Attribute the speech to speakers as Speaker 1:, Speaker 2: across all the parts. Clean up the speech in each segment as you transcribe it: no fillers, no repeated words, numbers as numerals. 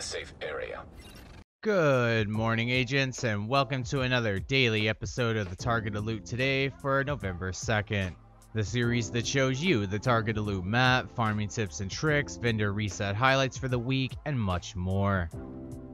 Speaker 1: safe area.
Speaker 2: Good morning, agents, and welcome to another daily episode of the Targeted Loot today for November 2nd. The series that shows you the Targeted Loot map, farming tips and tricks, vendor reset highlights for the week, and much more.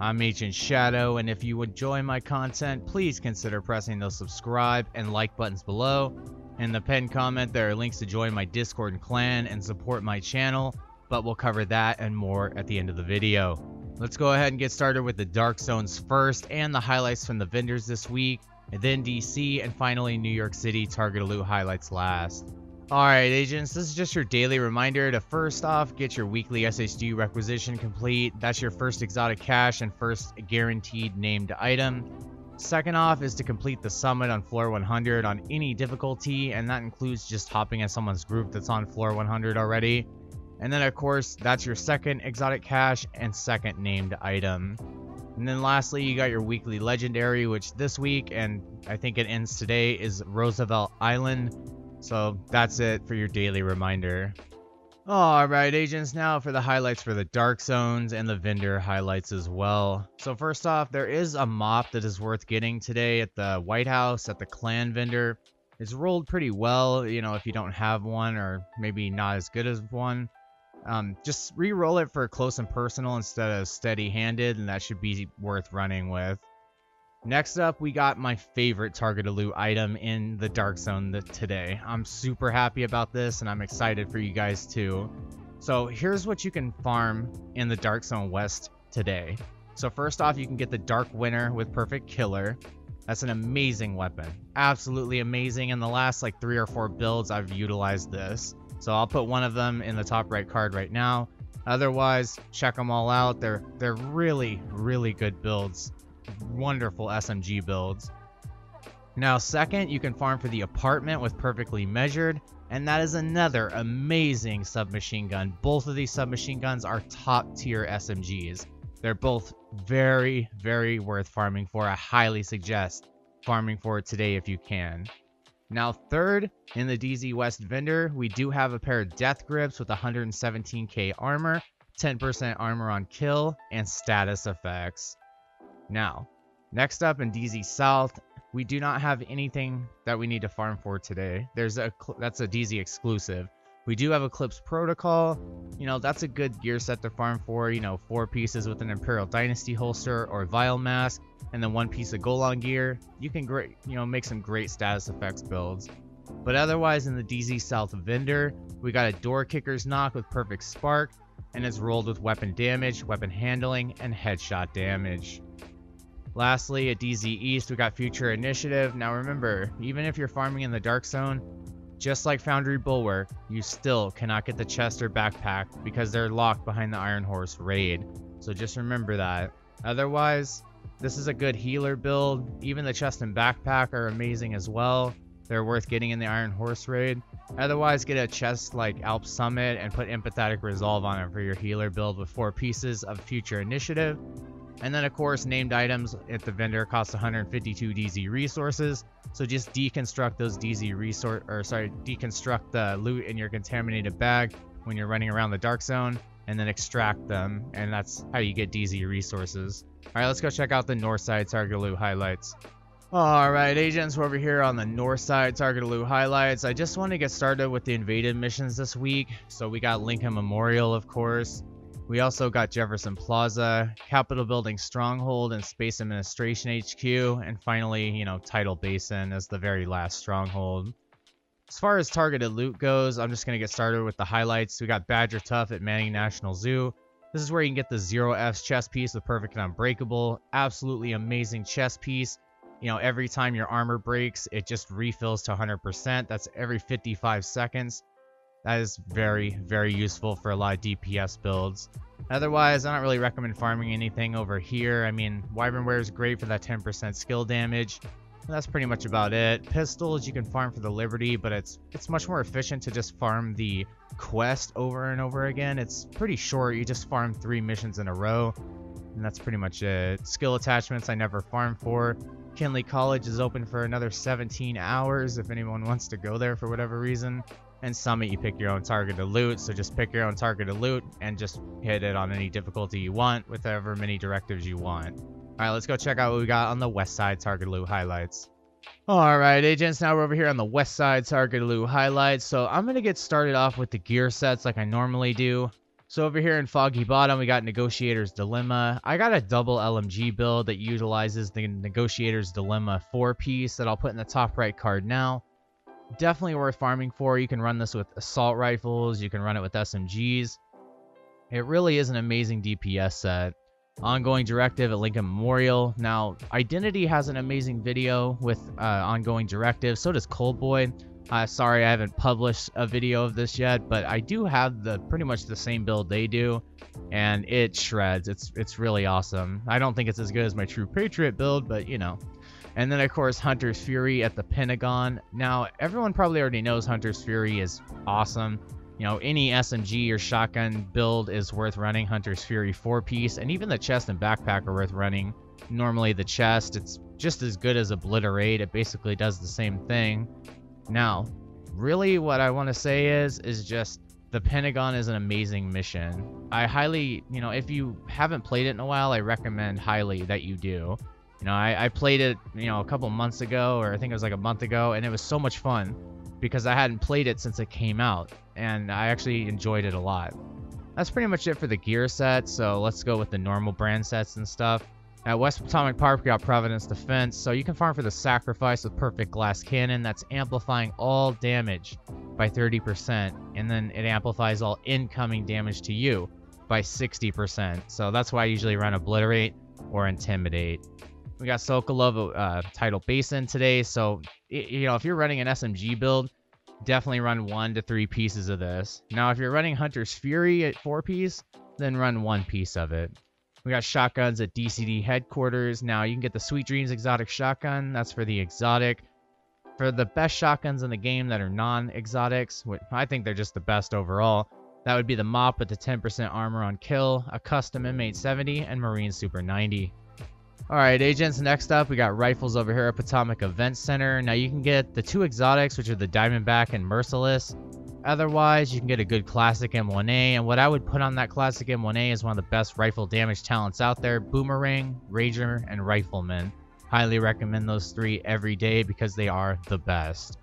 Speaker 2: I'm Agent Shadow, and if you enjoy my content, please consider pressing those subscribe and like buttons below. In the pinned comment, there are links to join my Discord and clan and support my channel, but we'll cover that and more at the end of the video. Let's go ahead and get started with the Dark Zones first and the highlights from the vendors this week, and then DC, and finally New York City Targeted Loot highlights last. Alright agents, this is just your daily reminder to first off get your weekly SMG requisition complete. That's your first exotic cache and first guaranteed named item. Second off is to complete the summit on floor 100 on any difficulty, and that includes just hopping in someone's group that's on floor 100 already. And then of course that's your second exotic cache and second named item. And then lastly you got your weekly legendary, which this week, and I think it ends today, is Roosevelt Island. So that's it for your daily reminder. Alright agents, now for the highlights for the Dark Zones and the vendor highlights as well. So first off, there is a mop that is worth getting today at the White House at the clan vendor. It's rolled pretty well, you know, if you don't have one or maybe not as good as one. Just re-roll it for close and personal instead of steady-handed, and that should be worth running with. Next up, we got my favorite Targeted Loot item in the Dark Zone today. I'm super happy about this, and I'm excited for you guys too. So here's what you can farm in the Dark Zone West today. So first off, you can get the Dark Winter with Perfect Killer. That's an amazing weapon. Absolutely amazing. In the last like 3 or 4 builds, I've utilized this. So I'll put one of them in the top right card right now. Otherwise, check them all out. They're really, really good builds. Wonderful SMG builds. Now second, you can farm for the apartment with Perfectly Measured, and that is another amazing submachine gun. Both of these submachine guns are top tier SMGs. They're both very, very worth farming for. I highly suggest farming for it today if you can. Now third, in the DZ West vendor, we do have a pair of death grips with 117k armor, 10% armor on kill, and status effects. Now, next up in DZ South, we do not have anything that we need to farm for today. That's a DZ exclusive. We do have Eclipse Protocol. You know, that's a good gear set to farm for. You know, 4 pieces with an Imperial Dynasty holster or Vile Mask, and then 1 piece of Golan gear. You can make some great status effects builds. But otherwise, in the DZ South vendor, we got a Door Kicker's Knock with Perfect Spark, and it's rolled with weapon damage, weapon handling, and headshot damage. Lastly, at DZ East, we got Future Initiative. Now remember, even if you're farming in the Dark Zone, just like Foundry Bulwark, you still cannot get the chest or backpack because they're locked behind the Iron Horse raid. So just remember that. Otherwise, this is a good healer build. Even the chest and backpack are amazing as well. They're worth getting in the Iron Horse raid. Otherwise, get a chest like Alp Summit and put Empathetic Resolve on it for your healer build with 4 pieces of Future Initiative. And then of course, named items at the vendor cost 152 DZ resources. So just deconstruct those deconstruct the loot in your contaminated bag when you're running around the Dark Zone, and then extract them, and that's how you get DZ resources. Alright, let's go check out the North Side Targeted Loot highlights. Alright agents, we're over here on the North Side Targeted Loot highlights. I just want to get started with the invaded missions this week. So we got Lincoln Memorial, of course. We also got Jefferson Plaza, Capitol Building Stronghold, and Space Administration HQ, and finally, you know, Tidal Basin as the very last stronghold. As far as targeted loot goes, I'm just going to get started with the highlights. We got Badger Tough at Manning National Zoo. This is where you can get the 0F's chest piece with Perfect and Unbreakable. Absolutely amazing chest piece. You know, every time your armor breaks, it just refills to 100%. That's every 55 seconds. That is very, very useful for a lot of DPS builds. Otherwise, I don't really recommend farming anything over here. I mean, Wyvernware is great for that 10% skill damage. That's pretty much about it. Pistols you can farm for the Liberty, but it's much more efficient to just farm the quest over and over again. It's pretty short. You just farm 3 missions in a row, and that's pretty much it. Skill attachments I never farm for. Kinley College is open for another 17 hours if anyone wants to go there for whatever reason. And Summit, you pick your own target to loot, so just pick your own target to loot and just hit it on any difficulty you want with however many directives you want. Alright, let's go check out what we got on the west side target loot highlights. Alright, agents, now we're over here on the west side target loot highlights. So I'm going to get started off with the gear sets like I normally do. So over here in Foggy Bottom, we got Negotiator's Dilemma. I got a double LMG build that utilizes the Negotiator's Dilemma 4-piece that I'll put in the top right card now. Definitely worth farming for. You can run this with assault rifles. You can run it with SMGs. It really is an amazing DPS set. Ongoing Directive at Lincoln Memorial. Now, Identity has an amazing video with Ongoing Directive. So does Coldboy. Sorry, I haven't published a video of this yet, but I do have pretty much the same build they do, and it shreds. It's really awesome. I don't think it's as good as my True Patriot build, but you know. And then, of course, Hunter's Fury at the Pentagon. Now, everyone probably already knows Hunter's Fury is awesome. You know, any SMG or shotgun build is worth running Hunter's Fury 4-piece, and even the chest and backpack are worth running. Normally, the chest, it's just as good as Obliterate. It basically does the same thing. Now, really what I want to say is just the Pentagon is an amazing mission. I highly, you know, if you haven't played it in a while, I recommend highly that you do. You know, I played it, you know, a couple months ago, or I think it was like a month ago, and it was so much fun because I hadn't played it since it came out, and I actually enjoyed it a lot. That's pretty much it for the gear set, so let's go with the normal brand sets and stuff. At West Potomac Park, we got Providence Defense, so you can farm for the Sacrifice with Perfect Glass Cannon. That's amplifying all damage by 30%, and then it amplifies all incoming damage to you by 60%. So that's why I usually run Obliterate or Intimidate. We got Sokolov Tidal Basin today, so you know, if you're running an SMG build, definitely run 1 to 3 pieces of this. Now, if you're running Hunter's Fury at 4-piece, then run 1 piece of it. We got shotguns at DCD headquarters. Now, you can get the Sweet Dreams exotic shotgun. That's for the exotic. For the best shotguns in the game that are non-exotics, I think they're just the best overall. That would be the Mop with the 10% armor on kill, a custom M8 70, and Marine Super 90. Alright, agents, next up, we got rifles over here at Potomac Event Center. Now, you can get the 2 exotics, which are the Diamondback and Merciless. Otherwise, you can get a good classic M1A, and what I would put on that classic M1A is one of the best rifle damage talents out there: Boomerang, Rager, and Rifleman. Highly recommend those 3 every day because they are the best.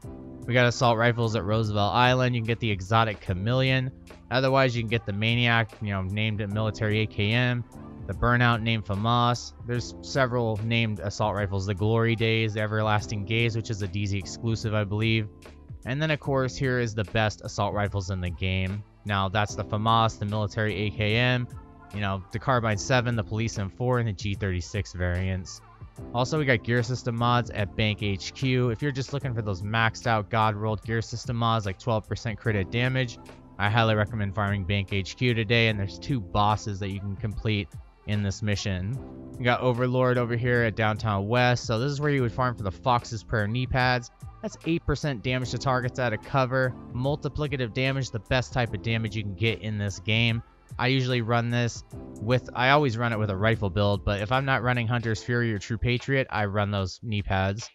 Speaker 2: We got assault rifles at Roosevelt Island. You can get the exotic Chameleon. Otherwise, you can get the Maniac, you know, named at Military AKM. The Burnout named FAMAS. There's several named assault rifles. The Glory Days, the Everlasting Gaze, which is a DZ exclusive, I believe. And then, of course, here is the best assault rifles in the game. Now, that's the FAMAS, the Military AKM, you know, the Carbine 7, the Police M4, and the G36 variants. Also, we got gear system mods at Bank HQ. If you're just looking for those maxed out God rolled gear system mods like 12% crit hit damage, I highly recommend farming Bank HQ today, and there's 2 bosses that you can complete in this mission. We got Overlord over here at Downtown West, so this is where you would farm for the Fox's Prayer knee pads. That's 8% damage to targets out of cover, multiplicative damage, the best type of damage you can get in this game. I usually run this with, I always run it with a rifle build, but if I'm not running Hunter's Fury or True Patriot, I run those knee pads.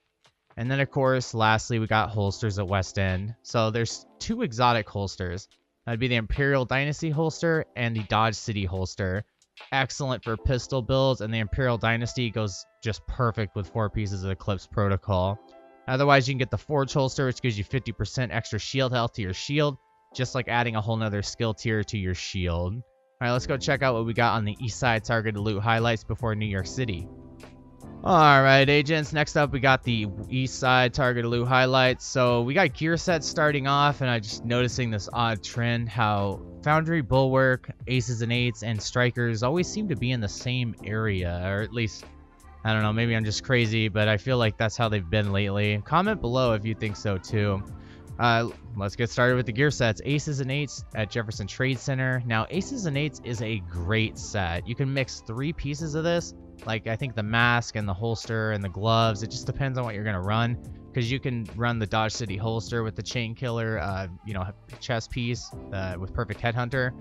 Speaker 2: And then, of course, lastly, we got holsters at West End. So there's 2 exotic holsters. That'd be the Imperial Dynasty holster and the Dodge City holster. Excellent for pistol builds, and the Imperial Dynasty goes just perfect with 4 pieces of Eclipse Protocol. Otherwise, you can get the Forge holster, which gives you 50% extra shield health to your shield, just like adding a whole nother skill tier to your shield. Alright, let's go check out what we got on the east side targeted loot highlights before New York City. Alright, agents, next up we got the east side targeted loot highlights. So we got gear sets starting off, and I'm just noticing this odd trend how Foundry, Bulwark, Aces and Eights, and Strikers always seem to be in the same area, or at least, I don't know, maybe I'm just crazy, but I feel like that's how they've been lately. Comment below if you think so too. Let's get started with the gear sets. Aces and Eights at Jefferson Trade Center. Now, Aces and Eights is a great set. You can mix 3 pieces of this, like I think the mask and the holster and the gloves. It just depends on what you're gonna run, because you can run the Dodge City holster with the chain killer, you know, chest piece with perfect headhunter,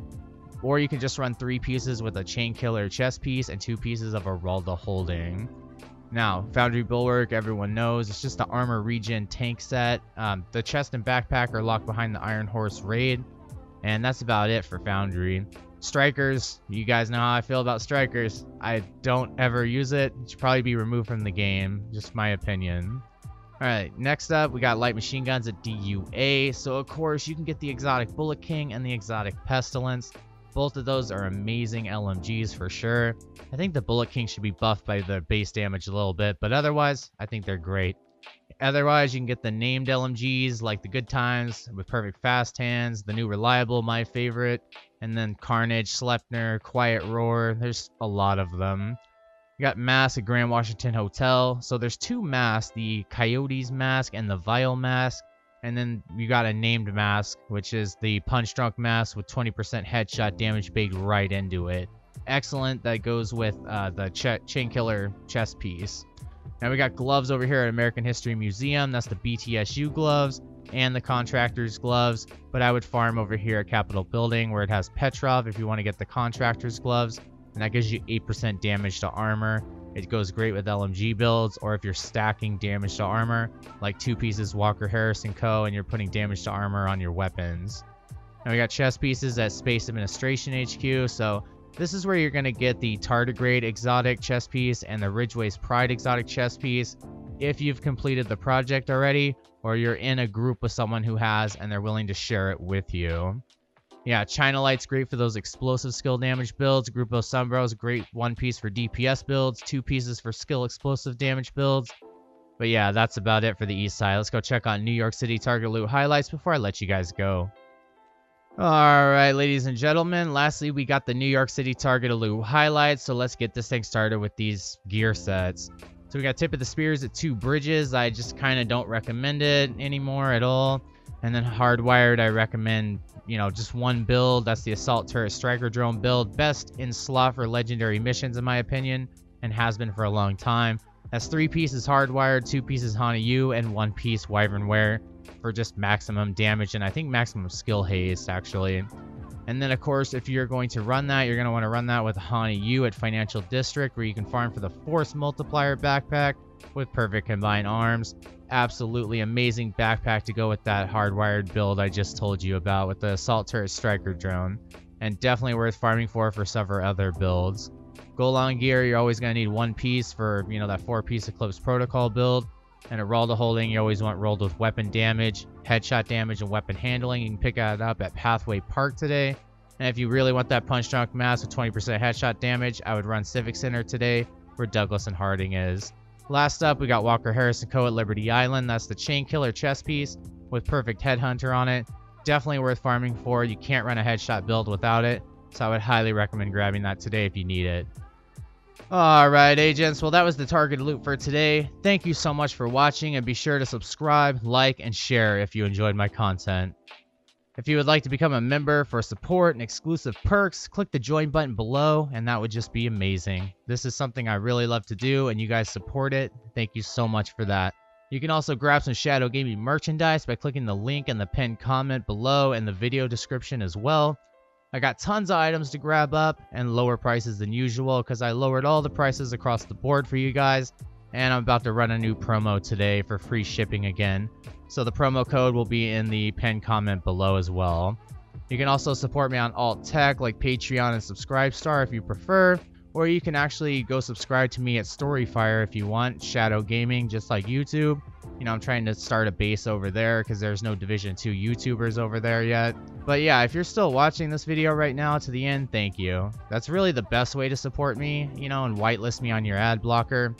Speaker 2: or you can just run 3 pieces with a chain killer chest piece and 2 pieces of a Aralda holding. Now, Foundry Bulwark, everyone knows, it's just the armor regen tank set. The chest and backpack are locked behind the Iron Horse raid, and that's about it for Foundry. Strikers, you guys know how I feel about Strikers. I don't ever use it. It should probably be removed from the game, just my opinion. Alright, next up, we got light machine guns at DUA. So, of course, you can get the exotic Bullet King and the exotic Pestilence. Both of those are amazing LMGs for sure. I think the Bullet King should be buffed by the base damage a little bit, but otherwise, I think they're great. Otherwise, you can get the named LMGs like the Good Times with perfect fast hands, the new Reliable, my favorite, and then Carnage, Sleipnir, Quiet Roar. There's a lot of them. You got Mask at Grand Washington Hotel. So there's two masks, the Coyotes mask and the Vile mask. And then you got a named mask, which is the Punch Drunk mask with 20% headshot damage baked right into it. Excellent. That goes with the Chain Killer chest piece. Now we got gloves over here at American History Museum. That's the BTSU gloves and the Contractor's gloves. But I would farm over here at Capitol Building where it has Petrov if you want to get the Contractor's gloves. And that gives you 8% damage to armor. It goes great with LMG builds, or if you're stacking damage to armor, like 2 pieces Walker Harrison Co., and you're putting damage to armor on your weapons. Now we got chest pieces at Space Administration HQ, so this is where you're going to get the Tardigrade exotic chest piece and the Ridgeway's Pride exotic chest piece if you've completed the project already, or you're in a group with someone who has and they're willing to share it with you. Yeah, China Light's great for those explosive skill damage builds. Grupo Sombro's great 1 piece for DPS builds, 2 pieces for skill explosive damage builds. But yeah, that's about it for the east side. Let's go check on New York City target loot highlights before I let you guys go. Alright, ladies and gentlemen, lastly we got the New York City target loot highlights, so let's get this thing started with these gear sets. So we got Tip of the Spears at 2 bridges. I just kind of don't recommend it anymore at all. And then Hardwired, I recommend, you know, just 1 build. That's the Assault Turret Striker Drone build. Best in slot for legendary missions, in my opinion, and has been for a long time. That's 3 pieces Hardwired, 2 pieces Hana-Yu, and 1 piece Wyvernware for just maximum damage, and I think maximum skill haste, actually. And then, of course, if you're going to run that, you're going to want to run that with Hana-Yu at Financial District, where you can farm for the Force Multiplier backpack with perfect combined arms. Absolutely amazing backpack to go with that hardwired build I just told you about with the Assault Turret Striker Drone, and definitely worth farming for several other builds. Goal on gear, you're always going to need 1 piece for, you know, that 4-piece Eclipse Protocol build, and a Ralda holding you always want rolled with weapon damage, headshot damage, and weapon handling. You can pick that up at Pathway Park today. And if you really want that Punch Drunk mask with 20% headshot damage, I would run Civic Center today where Douglas and Harding is. Last up, we got Walker Harrison Co. at Liberty Island. That's the Chain Killer chest piece with perfect Headhunter on it. Definitely worth farming for. You can't run a headshot build without it, so I would highly recommend grabbing that today if you need it. Alright, agents. Well, that was the target loot for today. Thank you so much for watching, and be sure to subscribe, like, and share if you enjoyed my content. If you would like to become a member for support and exclusive perks, click the join button below, and that would just be amazing. This is something I really love to do, and you guys support it. Thank you so much for that. You can also grab some Shadow Gaming merchandise by clicking the link in the pinned comment below and the video description as well. I got tons of items to grab up and lower prices than usual because I lowered all the prices across the board for you guys, and I'm about to run a new promo today for free shipping again. So the promo code will be in the pinned comment below as well. You can also support me on alt tech like Patreon and Subscribestar if you prefer, or you can actually go subscribe to me at Storyfire if you want, Shadow Gaming, just like YouTube. You know, I'm trying to start a base over there because there's no Division 2 YouTubers over there yet. But yeah, if you're still watching this video right now to the end, thank you. That's really the best way to support me, you know, and whitelist me on your ad blocker.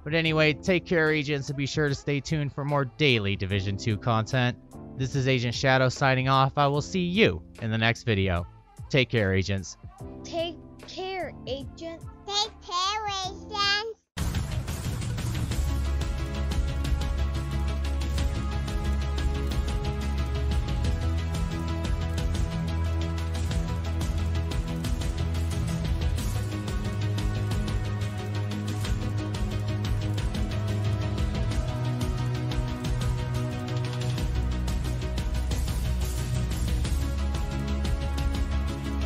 Speaker 2: But anyway, take care, agents, and be sure to stay tuned for more daily Division 2 content. This is Agent Shadow signing off. I will see you in the next video. Take care, agents.
Speaker 1: Take care, agent. Take